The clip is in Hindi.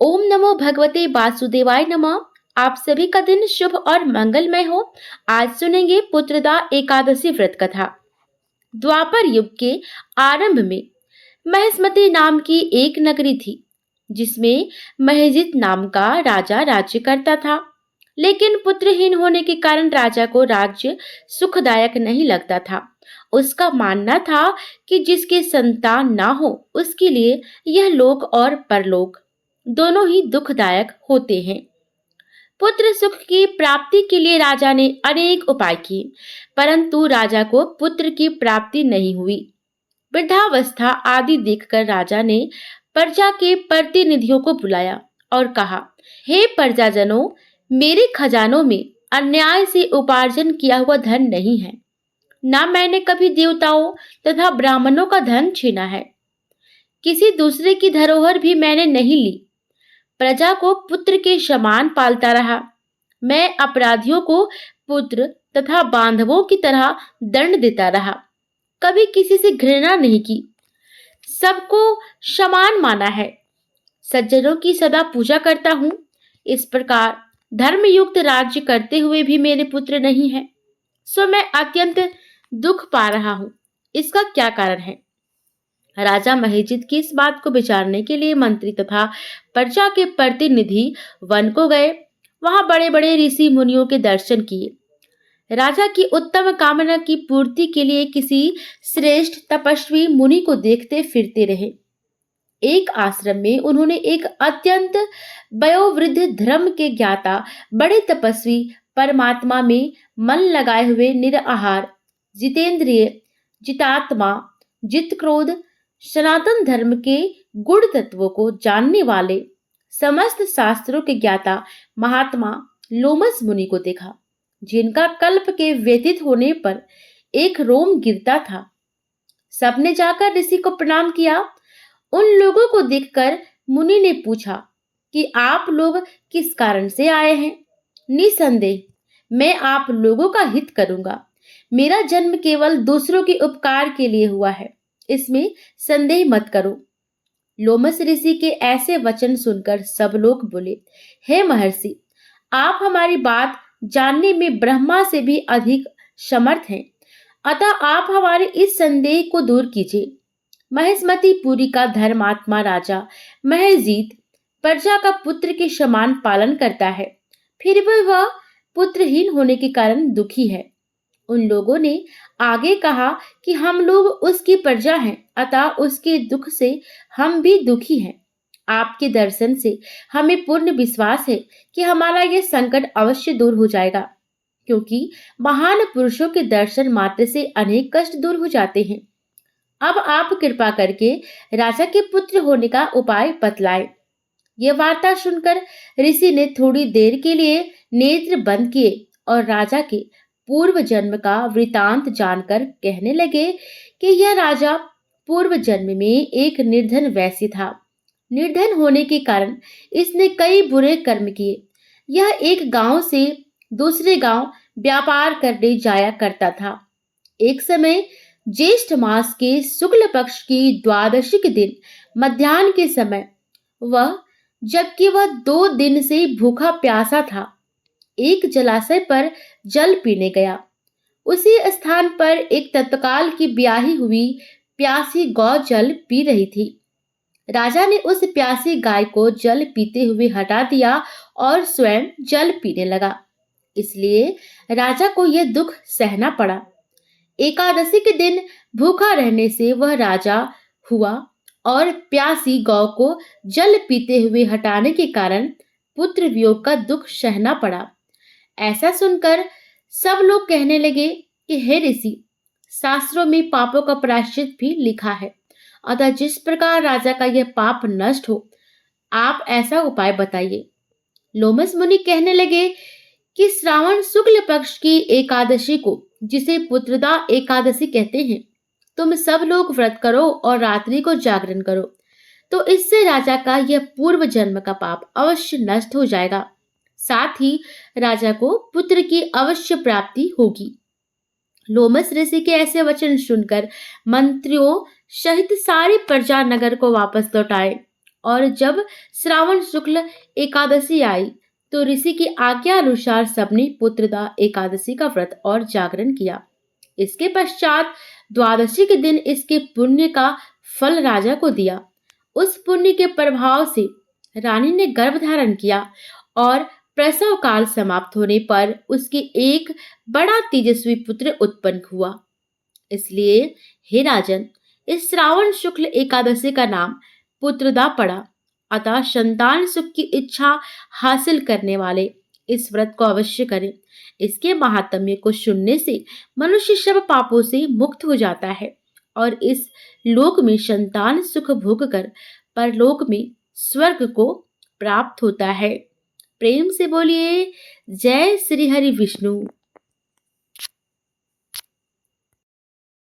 ओम नमो भगवते वासुदेवाय नमः। आप सभी का दिन शुभ और मंगलमय हो। आज सुनेंगे पुत्रदा एकादशी व्रत कथा। द्वापर युग के आरंभ में महिष्मति नाम की एक नगरी थी, जिसमें महेजित नाम का राजा राज्य करता था। लेकिन पुत्रहीन होने के कारण राजा को राज्य सुखदायक नहीं लगता था। उसका मानना था कि जिसके संतान ना हो, उसके लिए यह लोक और परलोक दोनों ही दुखदायक होते हैं। पुत्र सुख की प्राप्ति के लिए राजा ने अनेक उपाय किए, परंतु राजा को पुत्र की प्राप्ति नहीं हुई। वृद्धावस्था आदि देखकर राजा ने प्रजा के प्रतिनिधियों को बुलाया और कहा, हे प्रजाजनों, मेरे खजानों में अन्याय से उपार्जन किया हुआ धन नहीं है। ना मैंने कभी देवताओं तथा ब्राह्मणों का धन छीना है। किसी दूसरे की धरोहर भी मैंने नहीं ली। प्रजा को पुत्र के समान पालता रहा। मैं अपराधियों को पुत्र तथा बांधवों की तरह दंड देता रहा। कभी किसी से घृणा नहीं की, सबको समान माना है। सज्जनों की सदा पूजा करता हूँ। इस प्रकार धर्मयुक्त राज्य करते हुए भी मेरे पुत्र नहीं है, सो मैं अत्यंत दुख पा रहा हूँ। इसका क्या कारण है? राजा महेजित की इस बात को विचारने के लिए मंत्री तथा प्रजा के प्रतिनिधि वन को गए। वहां बड़े बड़े ऋषि मुनियों के दर्शन किए। राजा की उत्तम कामना की पूर्ति के लिए किसी श्रेष्ठ तपस्वी मुनि को देखते फिरते रहे। एक आश्रम में उन्होंने एक अत्यंत वयोवृद्ध धर्म के ज्ञाता बड़े तपस्वी परमात्मा में मन लगाए हुए निराहार जितेंद्रिय जितात्मा जित क्रोध सनातन धर्म के गुण तत्वों को जानने वाले समस्त शास्त्रों के ज्ञाता महात्मा लोमस मुनि को देखा, जिनका कल्प के व्यतीत होने पर एक रोम गिरता था। सबने जाकर ऋषि को प्रणाम किया। उन लोगों को देखकर मुनि ने पूछा कि आप लोग किस कारण से आए हैं? निसंदेह मैं आप लोगों का हित करूंगा। मेरा जन्म केवल दूसरों के उपकार के लिए हुआ है, इसमें संदेह मत करो। लोमस ऋषि के ऐसे वचन सुनकर सब लोग बोले, हे महर्षि, आप हमारी बात जानने में ब्रह्मा से भी अधिक समर्थ हैं, अतः आप हमारे इस संदेह को दूर कीजिए। महिष्मति पुरी का धर्मात्मा राजा महेजीत प्रजा का पुत्र के समान पालन करता है, फिर भी वह पुत्रहीन होने के कारण दुखी है। उन लोगों ने आगे कहा कि हम लोग उसकी प्रजा हैं, अतः उसके दुख से हम भी दुखी हैं। आपके दर्शन से हमें पूर्ण विश्वास है कि हमारा यह संकट अवश्य दूर हो जाएगा, क्योंकि महान पुरुषों के दर्शन मात्र से अनेक कष्ट दूर हो जाते हैं। अब आप कृपा करके राजा के पुत्र होने का उपाय बतलाएं। यह वार्ता सुनकर ऋषि ने थोड़ी देर के लिए नेत्र बंद किए और राजा के पूर्व जन्म का वृतांत जानकर कहने लगे कि यह राजा पूर्व जन्म में एक निर्धन वैश्य था। निर्धन होने के कारण इसने कई बुरे कर्म किए। यह एक गांव से दूसरे गांव व्यापार करने जाया करता था। एक समय ज्येष्ठ मास के शुक्ल पक्ष की द्वादशी के दिन मध्याह्न के समय जबकि वह 2 दिन से भूखा प्यासा था, एक जलाशय पर जल पीने गया। उसी स्थान पर एक तत्काल की ब्याही हुई प्यासी गौ जल पी रही थी। राजा ने उस प्यासी गाय को जल पीते हुए हटा दिया और स्वयं जल पीने लगा। इसलिए राजा को यह दुख सहना पड़ा। एकादशी के दिन भूखा रहने से वह राजा हुआ और प्यासी गौ को जल पीते हुए हटाने के कारण पुत्र वियोग का दुख सहना पड़ा। ऐसा सुनकर सब लोग कहने लगे कि हे ऋषि, शास्त्रों में पापों का प्रायश्चित भी लिखा है, अतः जिस प्रकार राजा का यह पाप नष्ट हो, आप ऐसा उपाय बताइए। लोमस मुनि कहने लगे कि श्रावण शुक्ल पक्ष की एकादशी को, जिसे पुत्रदा एकादशी कहते हैं, तुम सब लोग व्रत करो और रात्रि को जागरण करो, तो इससे राजा का यह पूर्व जन्म का पाप अवश्य नष्ट हो जाएगा। साथ ही राजा को पुत्र की अवश्य प्राप्ति होगी। लोमस ऋषि के ऐसे वचन सुनकर मंत्रियों सहित सारी प्रजा नगर को वापस लौट आए और जब श्रावण शुक्ल एकादशी आई तो ऋषि की आज्ञा अनुसार सबने पुत्रदा एकादशी का व्रत और जागरण किया। इसके पश्चात द्वादशी के दिन इसके पुण्य का फल राजा को दिया। उस पुण्य के प्रभाव से रानी ने गर्भ धारण किया और प्रसव काल समाप्त होने पर उसके एक बड़ा तेजस्वी पुत्र उत्पन्न हुआ। इसलिए हे राजन, इस श्रावण शुक्ल एकादशी का नाम पुत्रदा पड़ा। अतः संतान सुख की इच्छा हासिल करने वाले इस व्रत को अवश्य करें। इसके महात्म्य को सुनने से मनुष्य सब पापों से मुक्त हो जाता है और इस लोक में संतान सुख भोग कर परलोक में स्वर्ग को प्राप्त होता है। प्रेम से बोलिए जय श्री हरि विष्णु।